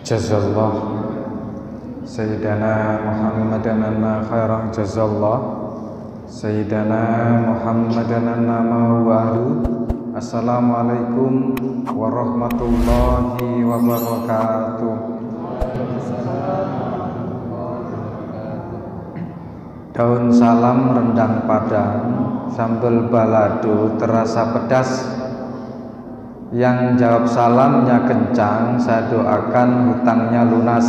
Jazallah Sayyidana Muhammadan anna khairan jazallah Sayyidana Muhammadan anna ma'wahu. Assalamualaikum warahmatullahi wabarakatuh. Daun salam rendang padang, sambal balado terasa pedas. Yang jawab salamnya kencang, saya doakan hutangnya lunas.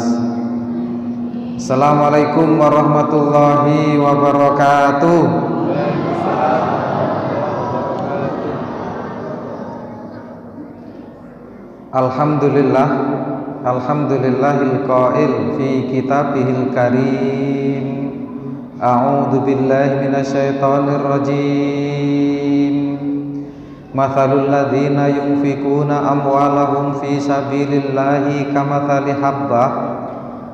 Assalamualaikum warahmatullahi wabarakatuh. Alhamdulillah, alhamdulillahil qail fi kitabihil karim. A'udzu billahi minasyaitonir rajim. Mathalul ladzina yunfikuna amwalahum fi sabilillahi kamathali habbah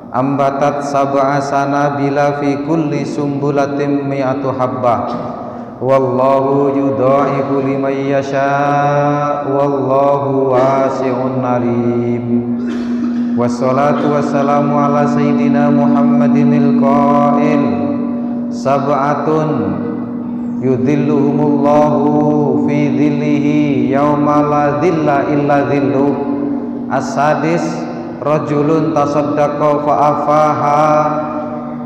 ambatat sab'a sanabila fi kulli sumbulatin mi'atu habbah wallahu yudha'ifu liman yasha' wallahu wasi'un alim. Wassalatu wassalamu ala sayyidina Muhammadinil qail sab'atun yudhilluhumullahu fi dhillihi yawma la dhilla illa dhilluh. As-sadis rajulun tasaddaqa fa'afaha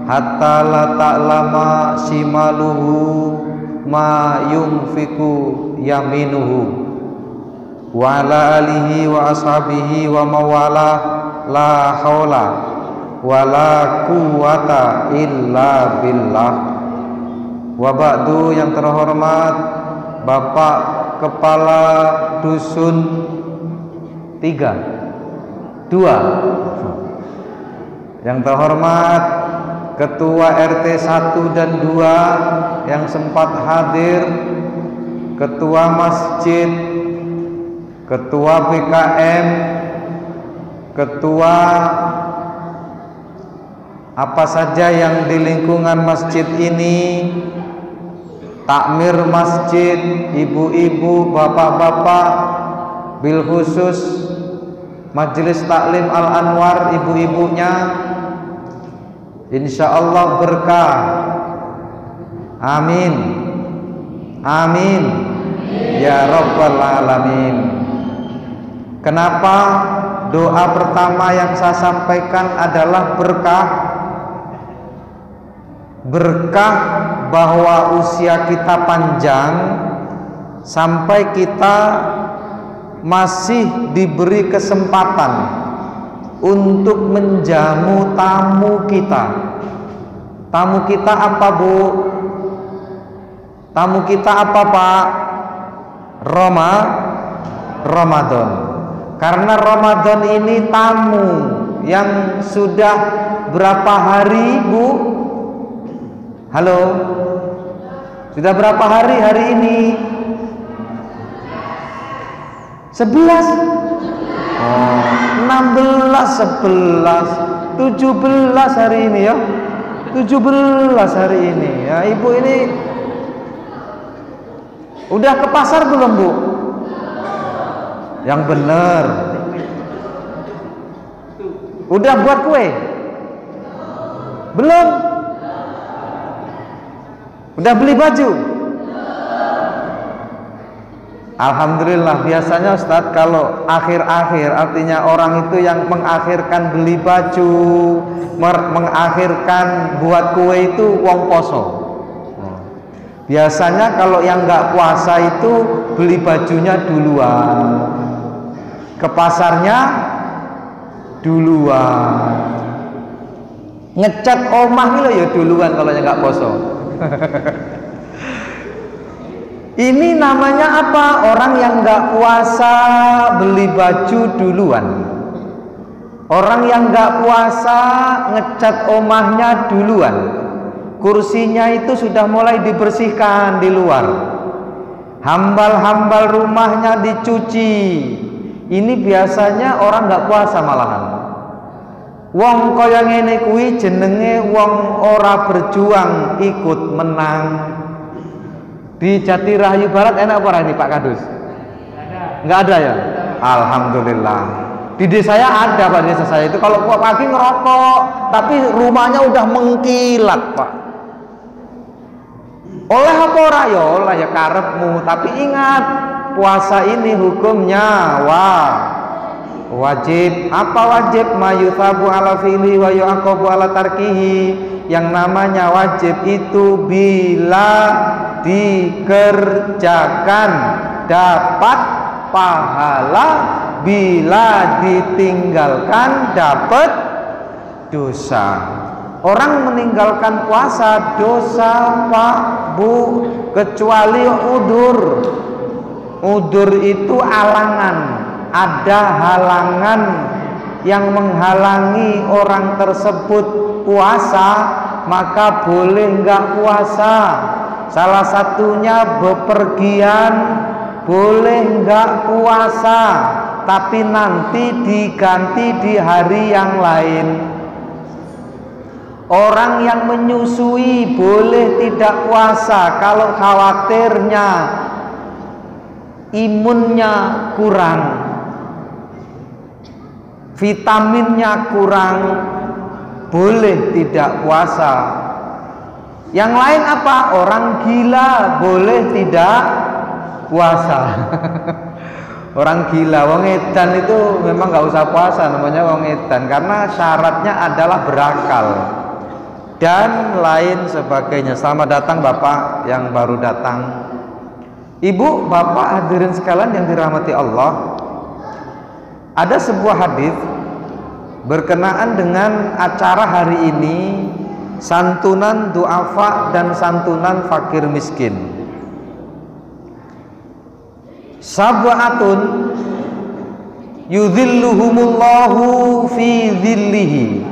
hatta la ta'lama shimaluhu ma yunfiku yaminuhu. Wa ala alihi wa ashabihi wa mawala la hawla wa la quwwata illa billah. Wa ba'du, yang terhormat Bapak Kepala Dusun 2, yang terhormat Ketua RT 1 dan 2 yang sempat hadir, Ketua Masjid, Ketua BKM, Ketua apa saja yang di lingkungan masjid ini, takmir masjid, ibu-ibu, bapak-bapak, bil khusus Majelis Taklim Al-Anwar, ibu-ibunya, insya Allah berkah. Amin, amin, ya Rabbal Alamin. Kenapa doa pertama yang saya sampaikan adalah berkah? Berkah bahwa usia kita panjang sampai kita masih diberi kesempatan untuk menjamu tamu kita. Tamu kita apa, Bu? Tamu kita apa, Pak? Ramadan. Karena Ramadan ini tamu yang sudah berapa hari, Bu? Halo? Sudah berapa hari ini? 11? Oh, 16, 11, 17 hari ini ya. 17 hari ini. Ya, Ibu ini udah ke pasar belum, Bu? Yang bener. Udah buat kue? Belum? Udah beli baju? Alhamdulillah. Biasanya Ustadz kalau akhir-akhir, artinya orang itu yang mengakhirkan beli baju, mengakhirkan buat kue itu wong poso. Biasanya kalau yang nggak puasa itu beli bajunya duluan, ke pasarnya duluan, ngecat omah gitu ya duluan kalau yang nggak poso. Ini namanya apa? Orang yang nggak puasa beli baju duluan. Orang yang nggak puasa ngecat omahnya duluan. Kursinya itu sudah mulai dibersihkan di luar. Hambal-hambal rumahnya dicuci. Ini biasanya orang nggak puasa malahan. Wong kaya ngene kuwi jenenge wong ora berjuang ikut menang. Di Jatirahayu Barat enak apa ini Pak Kadus? Nggak ada ya? Alhamdulillah. Di desa saya ada, Pak, di desa saya itu kalau pagi ngerokok, tapi rumahnya udah mengkilat, Pak. Oleh apa ora ya? Oleh ya karepmu, tapi ingat puasa ini hukumnya wajib. Apa wajib? Mayuthabu ala fi'li wa yu'aqabu ala tarkihi. Yang namanya wajib itu bila dikerjakan dapat pahala, bila ditinggalkan dapat dosa. Orang meninggalkan puasa dosa, Pak, Bu, kecuali udur itu alangan, ada halangan yang menghalangi orang tersebut puasa, maka boleh enggak puasa. Salah satunya bepergian, boleh enggak puasa, tapi nanti diganti di hari yang lain. Orang yang menyusui boleh tidak puasa kalau khawatirnya imunnya kurang, vitaminnya kurang, boleh tidak puasa. Yang lain apa? Orang gila boleh tidak puasa. Orang gila, wong edan itu memang nggak usah puasa, namanya wong edan, karena syaratnya adalah berakal dan lain sebagainya. Selamat datang Bapak yang baru datang, Ibu, Bapak, hadirin sekalian yang dirahmati Allah. Ada sebuah hadis berkenaan dengan acara hari ini, santunan du'afa dan santunan fakir miskin. Sab'atun yudhilluhumullahu fi dhillihi.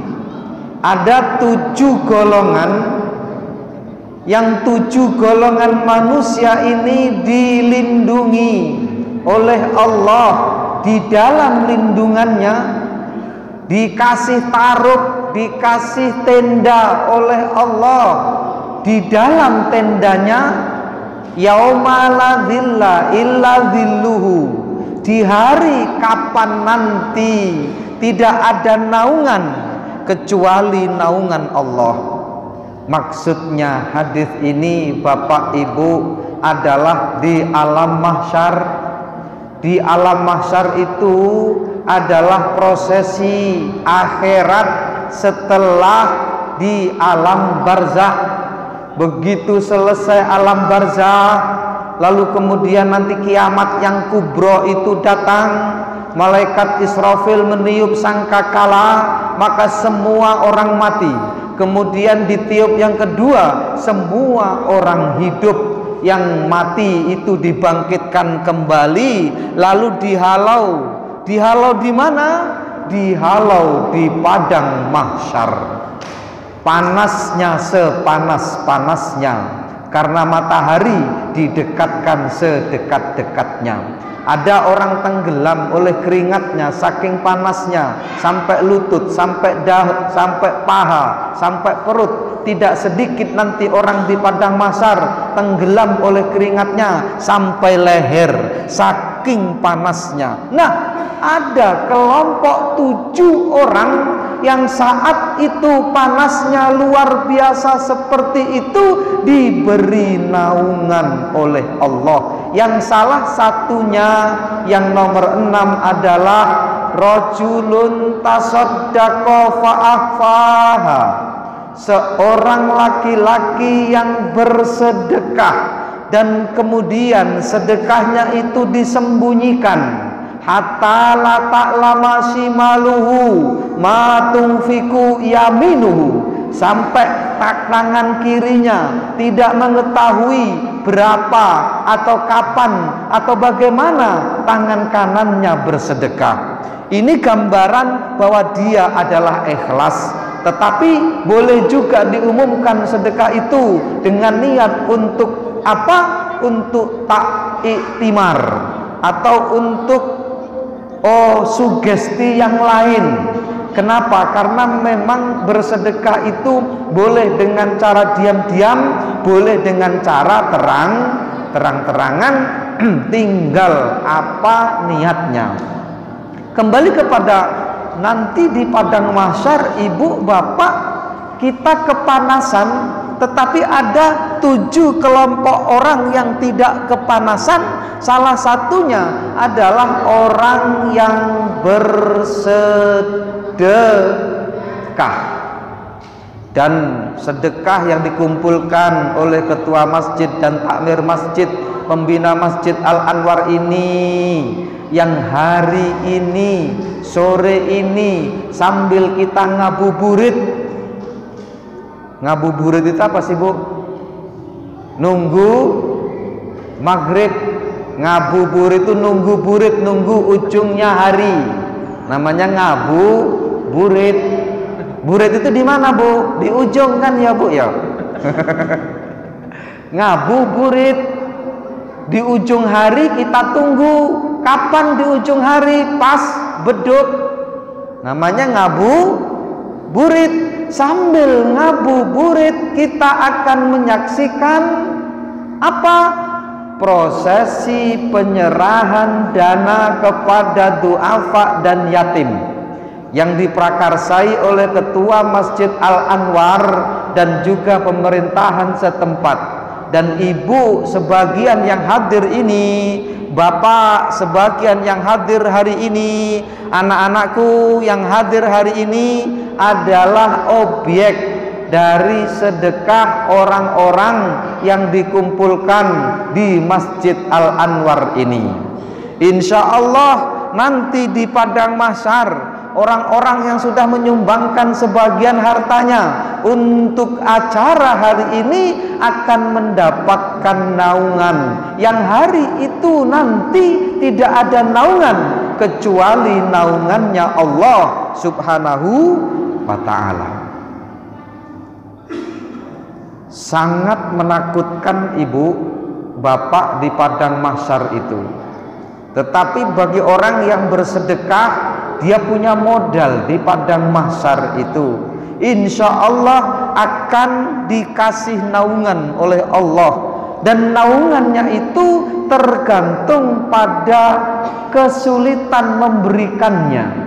Ada 7 golongan, yang 7 golongan manusia ini dilindungi oleh Allah di dalam lindungannya, dikasih taruk, dikasih tenda oleh Allah. Di dalam tendanya yauma la dhilla illa dhilluhu, di hari kapan nanti tidak ada naungan kecuali naungan Allah. Maksudnya hadis ini Bapak Ibu adalah di alam mahsyar. Di alam mahsyar itu adalah prosesi akhirat setelah di alam barzakh. Begitu selesai alam barzakh, lalu kemudian nanti kiamat yang kubro itu datang. Malaikat Israfil meniup sangkakala, maka semua orang mati. Kemudian ditiup yang kedua, semua orang hidup yang mati itu dibangkitkan kembali, lalu dihalau. Dihalau di mana? Dihalau di padang mahsyar. Panasnya sepanas-panasnya, karena matahari didekatkan sedekat-dekatnya. Ada orang tenggelam oleh keringatnya, saking panasnya, sampai lutut, sampai dahi, sampai paha, sampai perut. Tidak sedikit nanti orang di padang mahsyar tenggelam oleh keringatnya sampai leher, saking panasnya. Nah, ada kelompok 7 orang yang saat itu panasnya luar biasa seperti itu diberi naungan oleh Allah. Yang salah satunya, yang nomor 6 adalah rajulun tasaddaqa fa'akhfaha, seorang laki-laki yang bersedekah dan kemudian sedekahnya itu disembunyikan. Hatta la ta'lama shimaluhu ma tunfiku yaminuhu, sampai tangan kirinya tidak mengetahui berapa atau kapan atau bagaimana tangan kanannya bersedekah. Ini gambaran bahwa dia adalah ikhlas. Tetapi boleh juga diumumkan sedekah itu dengan niat untuk apa? Untuk ta'iktimar atau untuk sugesti yang lain. Kenapa? Karena memang bersedekah itu boleh dengan cara diam-diam, boleh dengan cara terang-terangan, tinggal apa niatnya. Kembali kepada nanti di padang mahsyar, ibu bapak, kita kepanasan, tetapi ada 7 kelompok orang yang tidak kepanasan. Salah satunya adalah orang yang bersedekah. Dan sedekah yang dikumpulkan oleh ketua masjid dan takmir masjid, pembina Masjid Al-Anwar ini, yang hari ini, sore ini, sambil kita ngabuburit. Ngabuburit itu apa sih, Bu? Nunggu maghrib. Ngabuburit itu nunggu burit, nunggu ujungnya hari. Namanya ngabuburit. Burit itu di mana, Bu? Di ujung kan ya, Bu ya? Ngabuburit. Di ujung hari kita tunggu. Kapan di ujung hari? Pas beduk. Namanya ngabuburit. Sambil ngabuburit kita akan menyaksikan apa? Prosesi penyerahan dana kepada duafa dan yatim yang diprakarsai oleh ketua Masjid Al-Anwar dan juga pemerintahan setempat. Dan ibu sebagian yang hadir ini, bapak sebagian yang hadir hari ini, anak-anakku yang hadir hari ini adalah objek dari sedekah orang-orang yang dikumpulkan di Masjid Al-Anwar ini. Insya Allah nanti di padang mahsyar, orang-orang yang sudah menyumbangkan sebagian hartanya untuk acara hari ini akan mendapatkan naungan, yang hari itu nanti tidak ada naungan kecuali naungannya Allah Subhanahu wa ta'ala. Sangat menakutkan ibu bapak di padang mahsyar itu. Tetapi bagi orang yang bersedekah, dia punya modal di padang mahsyar itu. Insya Allah akan dikasih naungan oleh Allah. Dan naungannya itu tergantung pada kesulitan memberikannya.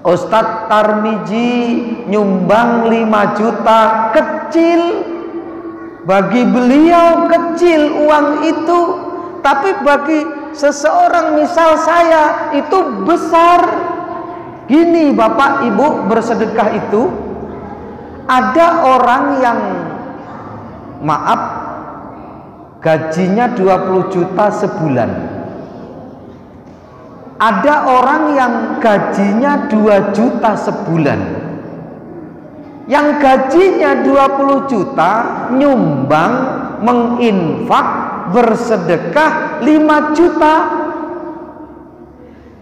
Ustadz Tarmiji nyumbang 5 juta, kecil bagi beliau, kecil uang itu. Tapi bagi seseorang misal saya itu besar. Gini bapak ibu bersedekah itu, ada orang yang maaf gajinya 20 juta sebulan. Ada orang yang gajinya 2 juta sebulan. Yang gajinya 20 juta nyumbang, menginfak, bersedekah 5 juta.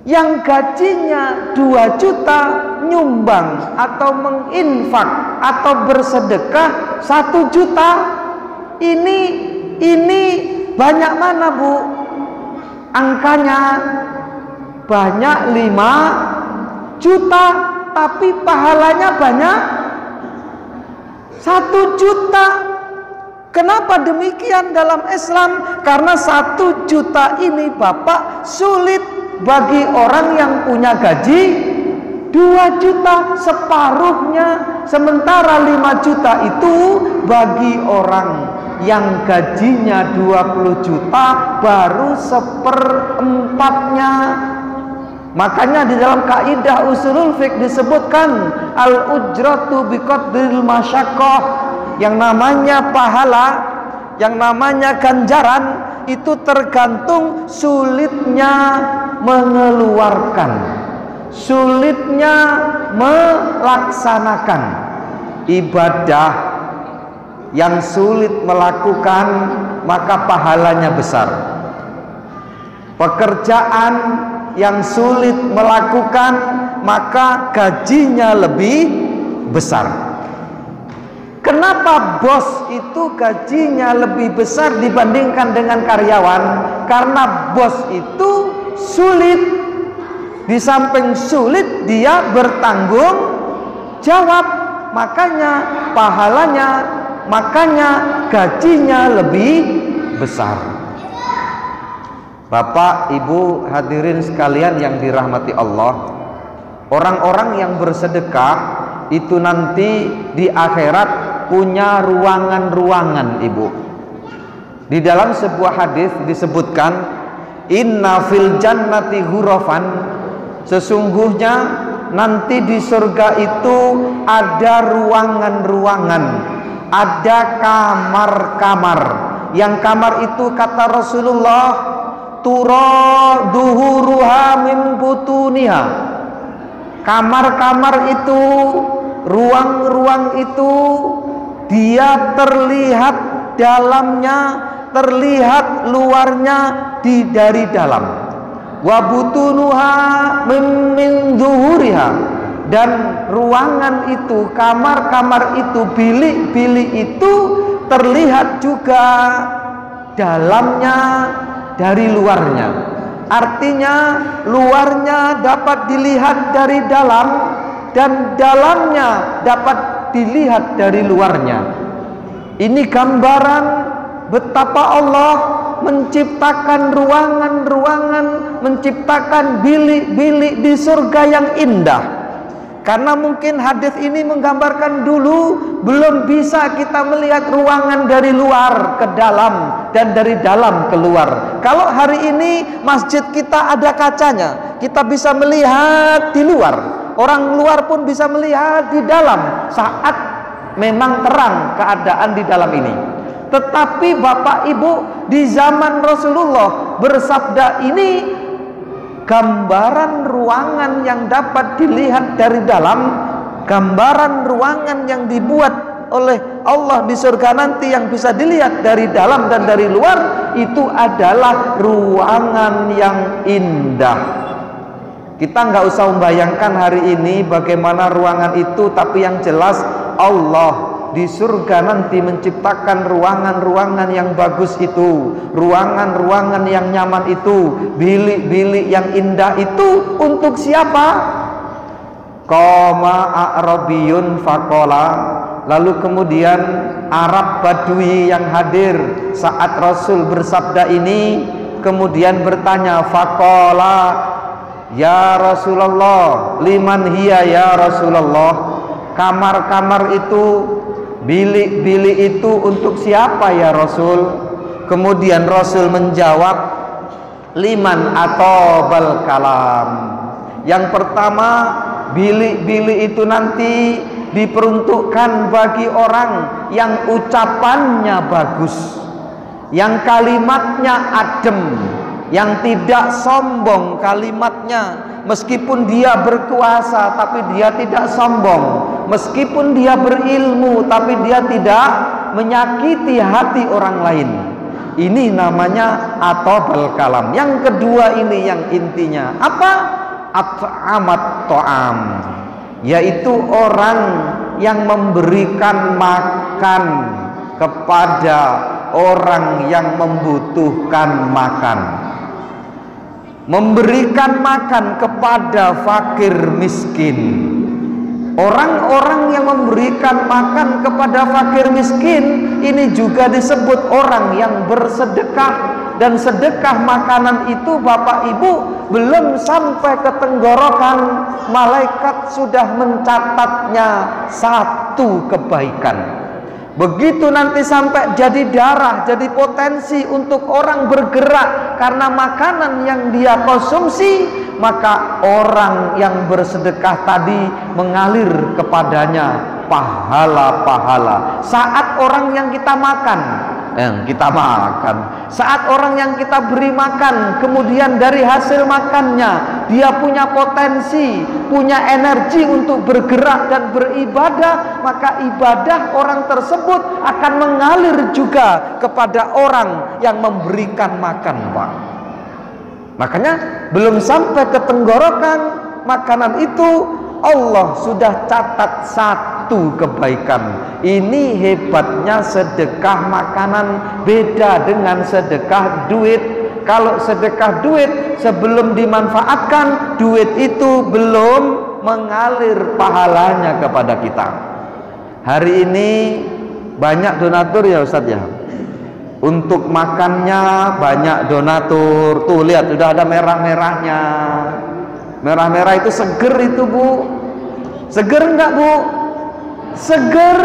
Yang gajinya 2 juta nyumbang atau menginfak atau bersedekah 1 juta. Ini banyak mana, Bu? Angkanya banyak 5 juta, tapi pahalanya banyak 1 juta. Kenapa demikian dalam Islam? Karena 1 juta ini Bapak sulit bagi orang yang punya gaji 2 juta, separuhnya. Sementara 5 juta itu bagi orang yang gajinya 20 juta baru 1/4-nya. Makanya di dalam kaidah usulul fiqh disebutkan al-ujratu biqadril masyaqqah. Yang namanya pahala, yang namanya ganjaran itu tergantung sulitnya mengeluarkan, sulitnya melaksanakan. Ibadah yang sulit melakukan maka pahalanya besar. Pekerjaan yang sulit melakukan maka gajinya lebih besar. Kenapa bos itu gajinya lebih besar dibandingkan dengan karyawan? Karena bos itu sulit. Di samping sulit dia bertanggung jawab, makanya pahalanya, makanya gajinya lebih besar. Bapak, Ibu, hadirin sekalian yang dirahmati Allah, orang-orang yang bersedekah itu nanti di akhirat punya ruangan-ruangan, Ibu. Di dalam sebuah hadis disebutkan, inna fil jannati ghurafan, sesungguhnya nanti di surga itu ada ruangan-ruangan, ada kamar-kamar. Yang kamar itu kata Rasulullah, tura duhuruha min butuniha. Kamar-kamar itu, ruang-ruang itu, dia terlihat dalamnya, terlihat luarnya dari dalam. Wa butunuha min zuhuriha, dan ruangan itu, kamar-kamar itu, bilik-bilik itu terlihat juga dalamnya dari luarnya. Artinya luarnya dapat dilihat dari dalam dan dalamnya dapat dilihat dari luarnya. Ini gambaran betapa Allah menciptakan ruangan-ruangan, menciptakan bilik-bilik di surga yang indah. Karena mungkin hadis ini menggambarkan dulu belum bisa kita melihat ruangan dari luar ke dalam dan dari dalam keluar. Kalau hari ini masjid kita ada kacanya, kita bisa melihat di luar. Orang luar pun bisa melihat di dalam saat memang terang keadaan di dalam ini. Tetapi Bapak Ibu, di zaman Rasulullah bersabda ini, gambaran ruangan yang dapat dilihat dari dalam, gambaran ruangan yang dibuat oleh Allah di surga nanti yang bisa dilihat dari dalam dan dari luar, itu adalah ruangan yang indah. Kita nggak usah membayangkan hari ini bagaimana ruangan itu, tapi yang jelas Allah di surga nanti menciptakan ruangan-ruangan yang bagus itu, ruangan-ruangan yang nyaman itu, bilik-bilik yang indah itu untuk siapa? Qoma a'rabiyun faqala, lalu kemudian Arab Badui yang hadir saat Rasul bersabda ini kemudian bertanya, faqala ya Rasulullah, liman hiya ya Rasulullah, kamar-kamar itu, bilik-bilik itu untuk siapa ya Rasul? Kemudian Rasul menjawab, liman atobal kalam. Yang pertama, bilik-bilik itu nanti diperuntukkan bagi orang yang ucapannya bagus, yang kalimatnya adem, yang tidak sombong kalimatnya. Meskipun dia berkuasa tapi dia tidak sombong, meskipun dia berilmu tapi dia tidak menyakiti hati orang lain. Ini namanya atobal kalam. Yang kedua ini yang intinya apa? At'amat to'am, yaitu orang yang memberikan makan kepada orang yang membutuhkan makan, memberikan makan kepada fakir miskin. Orang-orang yang memberikan makan kepada fakir miskin ini juga disebut orang yang bersedekah. Dan sedekah makanan itu Bapak Ibu belum sampai ke tenggorokan, malaikat sudah mencatatnya satu kebaikan. Begitu nanti sampai jadi darah, jadi potensi untuk orang bergerak karena makanan yang dia konsumsi, maka orang yang bersedekah tadi mengalir kepadanya pahala-pahala. Saat orang yang kita makan, saat orang yang kita beri makan, kemudian dari hasil makannya dia punya potensi, punya energi untuk bergerak dan beribadah, maka ibadah orang tersebut akan mengalir juga kepada orang yang memberikan makan, Pak. Makanya belum sampai ke tenggorokan makanan itu, Allah sudah catat satu kebaikan. Ini hebatnya sedekah makanan, beda dengan sedekah duit. Kalau sedekah duit sebelum dimanfaatkan, duit itu belum mengalir pahalanya kepada kita. Hari ini banyak donatur ya Ustadz ya. Untuk makannya banyak donatur. Tuh lihat, sudah ada merah-merahnya. Merah-merah itu seger itu, Bu. Seger enggak, Bu? Seger.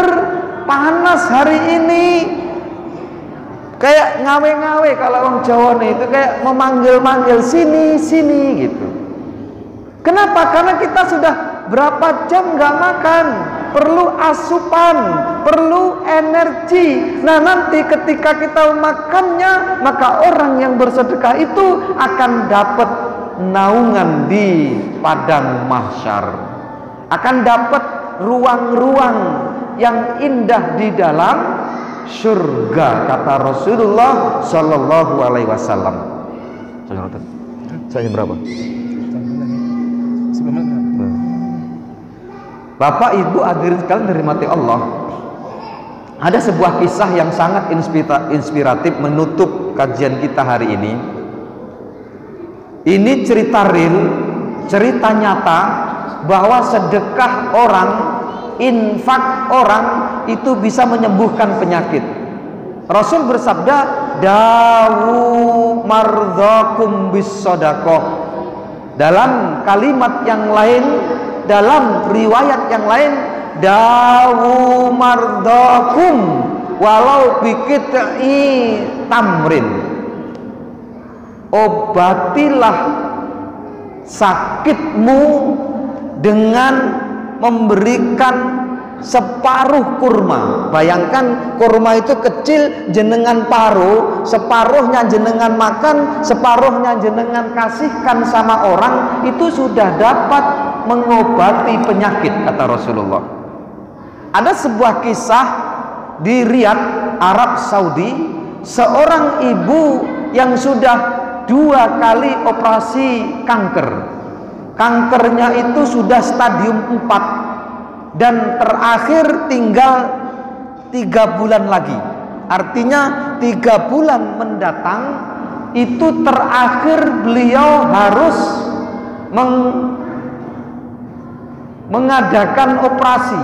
Panas hari ini. Kayak ngawe-ngawe kalau orang Jawa nih, itu kayak memanggil-manggil sini, sini gitu. Kenapa? Karena kita sudah berapa jam nggak makan, perlu asupan, perlu energi. Nah, nanti ketika kita makannya, maka orang yang bersedekah itu akan dapat naungan di padang mahsyar, akan dapat ruang-ruang yang indah di dalam surga, kata Rasulullah Shallallahu Alaihi Wasallam. Saya berapa? Bapak Ibu hadirin sekalian dirahmati Allah, ada sebuah kisah yang sangat inspiratif menutup kajian kita hari ini. Ini cerita real, cerita nyata bahwa sedekah orang, infak orang itu bisa menyembuhkan penyakit. Rasul bersabda, dawu mardhakum bis shadaqah. Dalam kalimat yang lain, dalam riwayat yang lain, dawu mardhakum walau biqit'i tamrin. Obatilah sakitmu dengan memberikan separuh kurma. Bayangkan kurma itu kecil, jenengan paruh, separuhnya jenengan makan, separuhnya jenengan kasihkan sama orang, itu sudah dapat mengobati penyakit, kata Rasulullah. Ada sebuah kisah di Riyadh, Arab Saudi, seorang ibu yang sudah 2 kali operasi kanker. Kankernya itu sudah stadium 4 dan terakhir tinggal 3 bulan lagi. Artinya 3 bulan mendatang itu terakhir beliau harus mengadakan operasi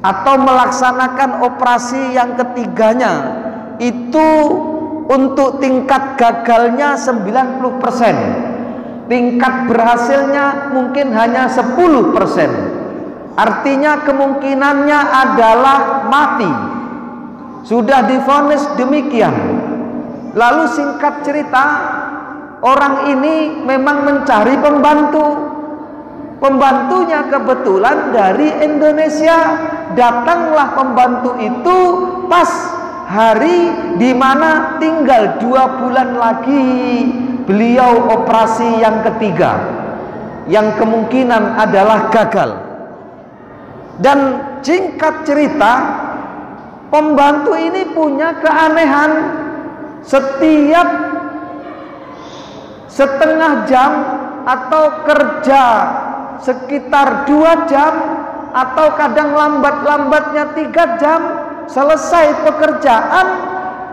atau melaksanakan operasi yang ketiganya. Itu untuk tingkat gagalnya 90%, tingkat berhasilnya mungkin hanya 10%. Artinya kemungkinannya adalah mati. Sudah divonis demikian. Lalu singkat cerita, orang ini memang mencari pembantu. Pembantunya kebetulan dari Indonesia. Datanglah pembantu itu pas hari dimana tinggal 2 bulan lagi beliau operasi yang ketiga, yang kemungkinan adalah gagal. Dan singkat cerita, pembantu ini punya keanehan. Setiap setengah jam atau kerja sekitar 2 jam atau kadang lambat-lambatnya 3 jam selesai pekerjaan,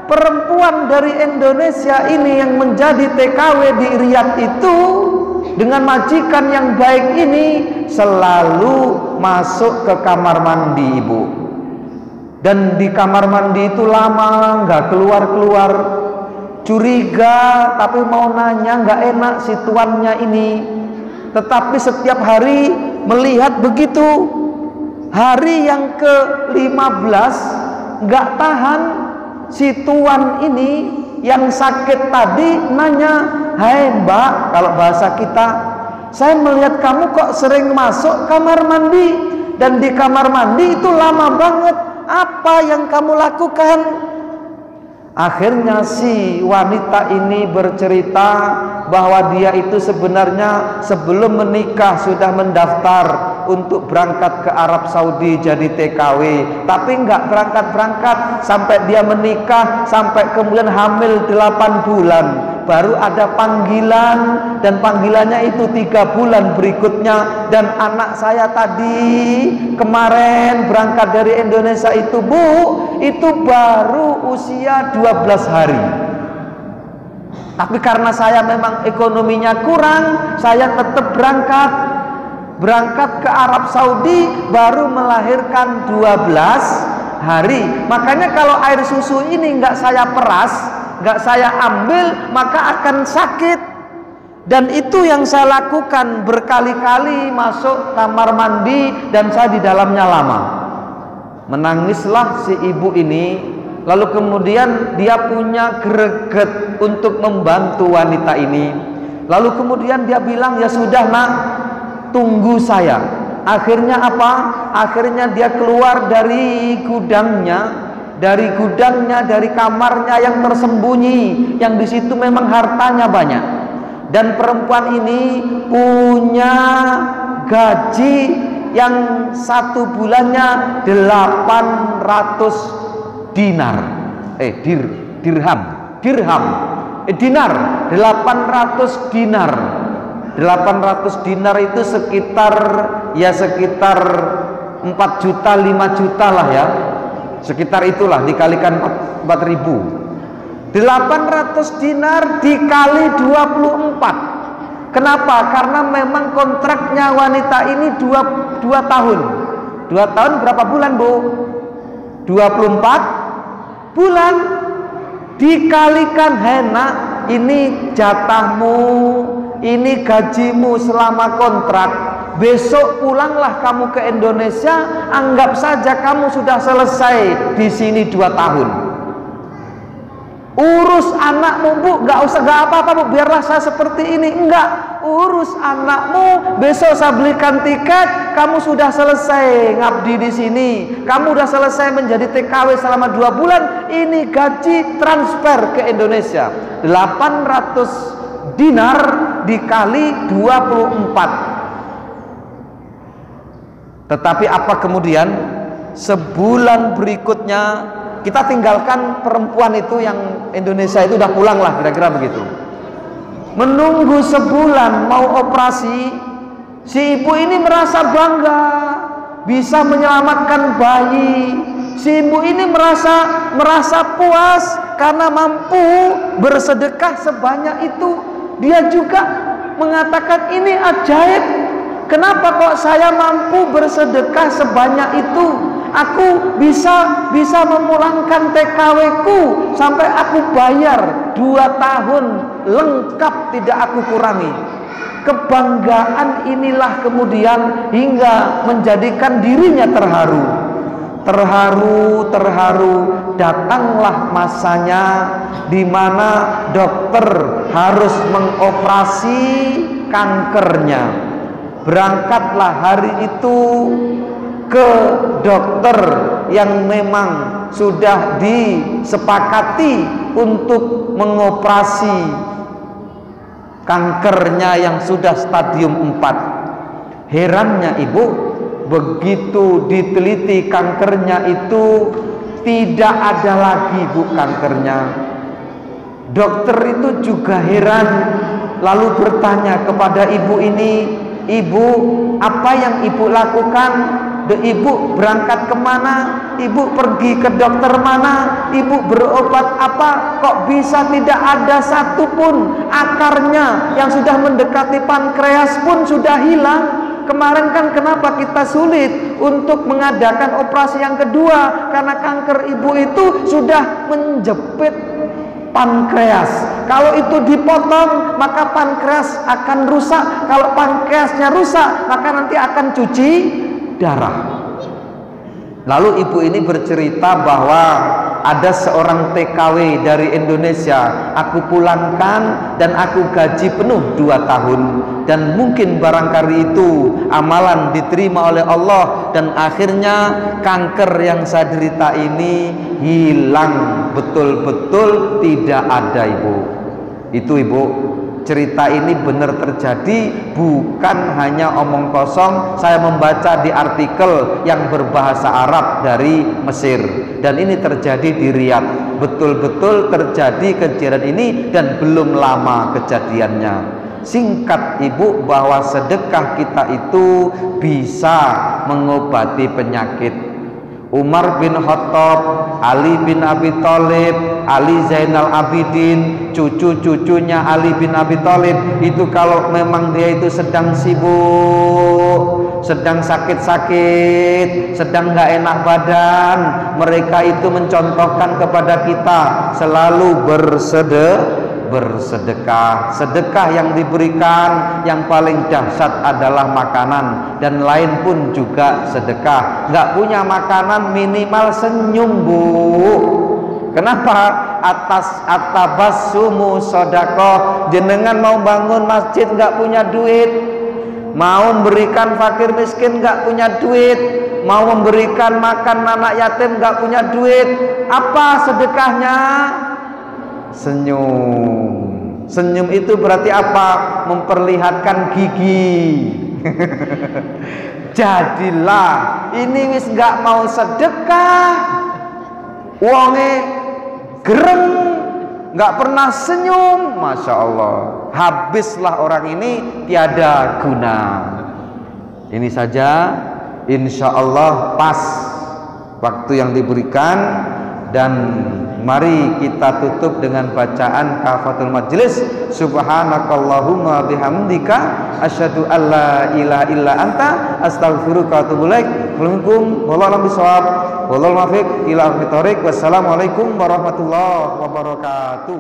perempuan dari Indonesia ini yang menjadi TKW di Riyadh itu dengan majikan yang baik ini selalu masuk ke kamar mandi, Ibu. Dan di kamar mandi itu lama nggak keluar-keluar. Curiga tapi mau nanya nggak enak si tuannya ini. Tetapi setiap hari melihat begitu. Hari yang ke-15 nggak tahan, si tuan ini yang sakit tadi nanya, "Hai Mbak," kalau bahasa kita, "saya melihat kamu kok sering masuk kamar mandi, dan di kamar mandi itu lama banget. Apa yang kamu lakukan?" Akhirnya si wanita ini bercerita bahwa dia itu sebenarnya sebelum menikah sudah mendaftar untuk berangkat ke Arab Saudi jadi TKW, tapi nggak berangkat-berangkat sampai dia menikah, sampai kemudian hamil 8 bulan. Baru ada panggilan, dan panggilannya itu 3 bulan berikutnya. Dan anak saya tadi kemarin berangkat dari Indonesia itu, Bu, itu baru usia 12 hari. Tapi karena saya memang ekonominya kurang, saya tetap berangkat ke Arab Saudi, baru melahirkan 12, hari. Makanya kalau air susu ini nggak saya peras, nggak saya ambil, maka akan sakit. Dan itu yang saya lakukan berkali-kali, masuk kamar mandi dan saya di dalamnya lama. Menangislah si ibu ini, lalu kemudian dia punya greget untuk membantu wanita ini. Lalu kemudian dia bilang, ya sudah nak, tunggu saya. Akhirnya apa? Akhirnya dia keluar dari gudangnya, dari kamarnya yang tersembunyi, yang di situ memang hartanya banyak. Dan perempuan ini punya gaji yang satu bulannya 800 dinar. Dinar 800 dinar. 800 dinar itu sekitar 4 juta 5 juta lah ya, sekitar itulah, dikalikan 4.000. 800 dinar dikali 24. Kenapa? Karena memang kontraknya wanita ini 2 tahun. 2 tahun berapa bulan, Bu? 24 bulan. Dikalikan, hena, ini jatahmu, ini gajimu selama kontrak. Besok pulanglah kamu ke Indonesia, anggap saja kamu sudah selesai di sini 2 tahun. Urus anakmu, Bu, gak apa-apa, Bu, biarlah saya seperti ini. Enggak, urus anakmu, besok saya belikan tiket, kamu sudah selesai ngabdi di sini, kamu sudah selesai menjadi TKW selama 2 bulan, ini gaji transfer ke Indonesia. 800 dinar dikali 24. Tetapi apa kemudian? Sebulan berikutnya, kita tinggalkan perempuan itu yang Indonesia itu udah pulang lah, kira-kira begitu. Menunggu sebulan mau operasi, si ibu ini merasa bangga bisa menyelamatkan bayi. Si ibu ini merasa puas karena mampu bersedekah sebanyak itu. Dia juga mengatakan, ini ajaib, kenapa kok saya mampu bersedekah sebanyak itu? Aku bisa memulangkan TKW ku sampai aku bayar 2 tahun lengkap, tidak aku kurangi. Kebanggaan inilah kemudian hingga menjadikan dirinya terharu. Datanglah masanya di mana dokter harus mengoperasi kankernya. Berangkatlah hari itu ke dokter yang memang sudah disepakati untuk mengoperasi kankernya yang sudah stadium 4. Herannya ibu, begitu diteliti kankernya itu tidak ada lagi, Bu, kankernya. Dokter itu juga heran, lalu bertanya kepada ibu ini, ibu, apa yang ibu lakukan? Ibu berangkat kemana? Ibu pergi ke dokter mana? Ibu berobat apa? Kok bisa tidak ada satupun akarnya yang sudah mendekati pankreas pun sudah hilang? Kemarin kan kenapa kita sulit untuk mengadakan operasi yang kedua? Karena kanker ibu itu sudah menjepit pankreas. Kalau itu dipotong, maka pankreas akan rusak. Kalau pankreasnya rusak, maka nanti akan cuci darah. Lalu ibu ini bercerita bahwa ada seorang TKW dari Indonesia, aku pulangkan dan aku gaji penuh 2 tahun, dan mungkin barangkali itu amalan diterima oleh Allah, dan akhirnya kanker yang saya derita ini hilang, betul-betul tidak ada, ibu. Itu, ibu, cerita ini benar terjadi, bukan hanya omong kosong. Saya membaca di artikel yang berbahasa Arab dari Mesir, dan ini terjadi di Riyadh. Betul-betul terjadi kejadian ini dan belum lama kejadiannya. Singkat ibu, bahwa sedekah kita itu bisa mengobati penyakit. Umar bin Khattab, Ali bin Abi Thalib, Ali Zainal Abidin, cucu-cucunya Ali bin Abi Thalib itu kalau memang dia itu sedang sibuk, sedang sakit-sakit, sedang nggak enak badan, mereka itu mencontohkan kepada kita selalu bersedekah. Sedekah yang diberikan yang paling dahsyat adalah makanan, dan lain pun juga sedekah. Nggak punya makanan minimal senyum, Bu. Kenapa? Atabassumu sedekah. Jenengan mau bangun masjid nggak punya duit, mau memberikan fakir miskin nggak punya duit, mau memberikan makan anak yatim nggak punya duit, apa sedekahnya? Senyum. Senyum itu berarti apa? Memperlihatkan gigi. Jadilah ini wis nggak mau sedekah, wonge gereng, nggak pernah senyum, masya Allah, habislah orang ini tiada guna. Ini saja, insya Allah pas waktu yang diberikan, dan mari kita tutup dengan bacaan kafatul majlis. Subhanakallahumma bihamdika asyhadu alla ilaha illa anta astaghfiruka wa atubu ilaik. Assalamualaikum warahmatullahi wabarakatuh. Wassalamualaikum warahmatullahi wabarakatuh.